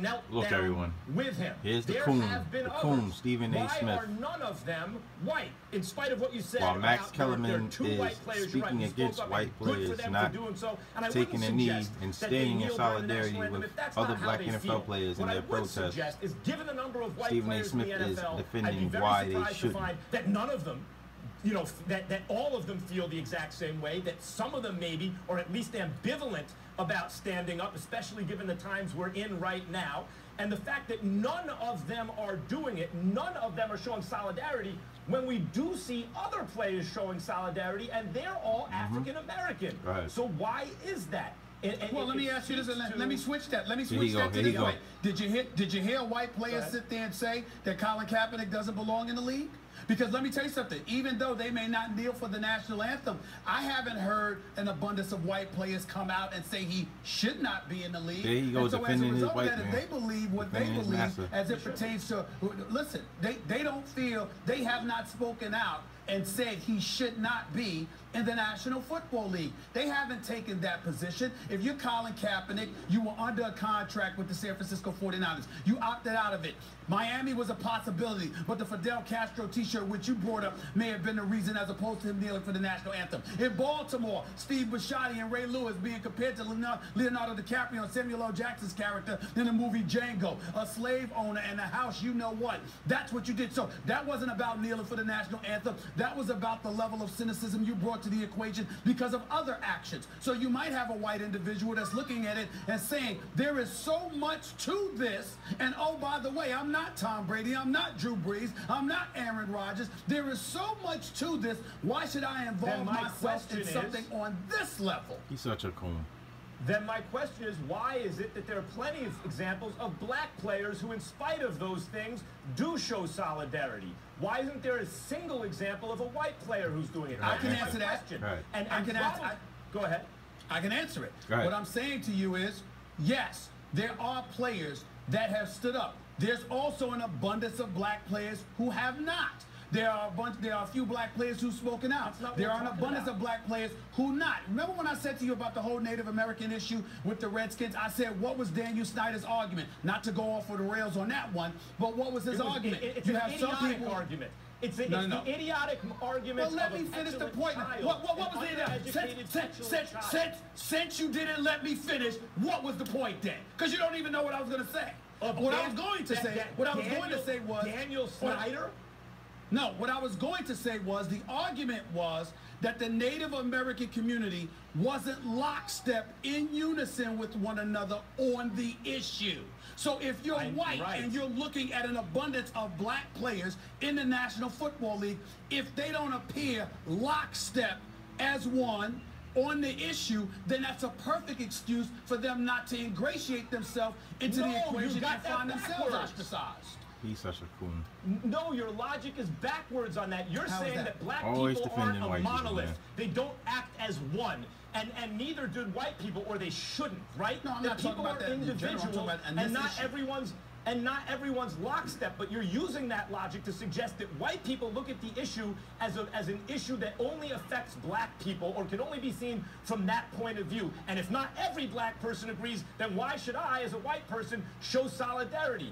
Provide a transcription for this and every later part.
knelt Look, down everyone. with him. Here's the There coon. have been The others. coon, Stephen A. Why Smith. are none of them white? In spite of what you said While Max about Kellerman there are two is white players, you're right, speaking you spoke against up, white and good for players them not for doing so, and I taking wouldn't a knee suggest and that they standing in kneel during the solidarity national anthem with if that's other not how black they NFL feel. players in What their I would protests. suggest is, given the number of white Stephen A. players Smith in the is NFL, I'd be defending very why they surprised to shouldn't. find that none of them, you know, that all of them feel the exact same way, that some of them maybe are at least ambivalent about standing up, especially given the times we're in right now. And the fact that none of them are doing it, none of them are showing solidarity, when we do see other players showing solidarity, and they're all African American. Right. So why is that? Well, let me ask you this. Let me switch that. Let me Here switch you that go, to here this you way. Did you hear a white player sit there and say that Colin Kaepernick doesn't belong in the league? Because let me tell you something, even though they may not kneel for the national anthem, I haven't heard an abundance of white players come out and say he should not be in the league. There you go, and so defending as a his result white of that, man. if they believe what Defending they his believe master. as it pertains to, listen, they don't feel, they have not spoken out and said he should not be in the National Football League. They haven't taken that position. If you're Colin Kaepernick, you were under a contract with the San Francisco 49ers. You opted out of it. Miami was a possibility, but the Fidel Castro t-shirt, which you brought up, may have been the reason as opposed to him kneeling for the national anthem. In Baltimore, Steve Bisciotti and Ray Lewis being compared to Leonardo DiCaprio and Samuel L. Jackson's character in the movie Django, a slave owner and a house, you know what. That's what you did. So that wasn't about kneeling for the national anthem. That was about the level of cynicism you brought to the equation because of other actions. So you might have a white individual that's looking at it and saying, there is so much to this, and oh, by the way, I'm not Tom Brady, I'm not Drew Brees, I'm not Aaron Rodgers. There is so much to this. Why should I involve myself in something on this level? He's such a coon. Then my question is, why is it that there are plenty of examples of black players who, in spite of those things, do show solidarity? Why isn't there a single example of a white player who's doing it? I can answer that. Right. And I can answer. Go ahead. I can answer it. Right. What I'm saying to you is, yes, there are players that have stood up. There's also an abundance of black players who have not. There are a few black players who've spoken out. There are an abundance of black players who not. Remember when I said to you about the whole Native American issue with the Redskins? I said, what was Daniel Snyder's argument? Not to go off for the rails on that one, but what was his argument? It's an idiotic argument. It's the idiotic argument. Well, let me finish the point. What was the since you didn't let me finish, what was the point then? Because you don't even know what I was going to say. What I was going to say was Daniel Snyder. No, what I was going to say was the argument was that the Native American community wasn't lockstep in unison with one another on the issue. So if you're white and you're looking at an abundance of black players in the National Football League, if they don't appear lockstep as one on the issue, then that's a perfect excuse for them not to ingratiate themselves into the equation and find themselves ostracized. He's such a coon. No, your logic is backwards on that. You're saying that black Always people aren't a white monolith. people, They don't act as one. And neither do white people, or they shouldn't, right? No, I'm not talking about that in general. I'm talking about and not everyone's lockstep, but you're using that logic to suggest that white people look at the issue as an issue that only affects black people or can only be seen from that point of view. And if not every black person agrees, then why should I, as a white person, show solidarity?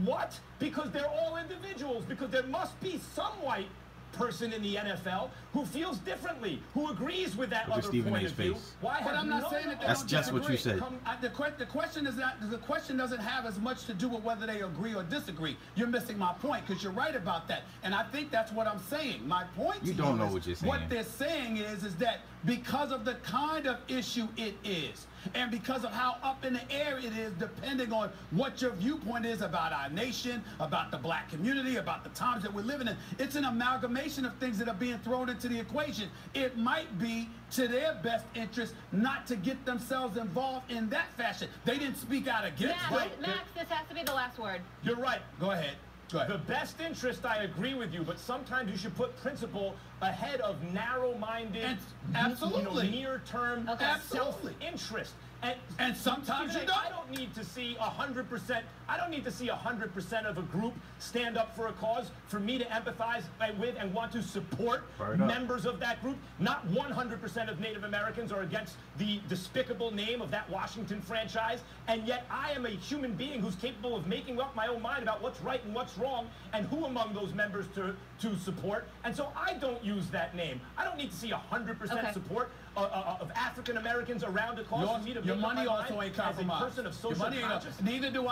What? Because they're all individuals, because there must be some white person in the NFL who feels differently, who agrees with that other point of view. Why? But I'm not saying that that's just what you said. The question is not. The question doesn't have as much to do with whether they agree or disagree. You're missing my point because you're right about that, and I think that's what I'm saying. My point. You don't know what you're saying. What they're saying is that because of the kind of issue it is, and because of how up in the air it is, depending on what your viewpoint is about our nation, about the black community, about the times that we're living in, it's an amalgamation of things that are being thrown into the equation. It might be to their best interest not to get themselves involved in that fashion. They didn't speak out against it. Max, this has to be the last word. You're right. Go ahead. The best interest, I agree with you, but sometimes you should put principle ahead of narrow-minded, absolutely, near-term self-interest. And sometimes you don't. I don't need to see 100%. I don't need to see 100% of a group stand up for a cause for me to empathize with and want to support members of that group. Not 100% of Native Americans are against the despicable name of that Washington franchise, and yet I am a human being who's capable of making up my own mind about what's right and what's wrong and who among those members to support. And so I don't use that name. I don't need to see 100% support of African Americans around a cause for me to your make up money my also mind ain't compromised. as a person of social consciousness. Neither do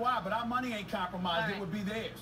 I. But our money ain't compromised. It would be theirs.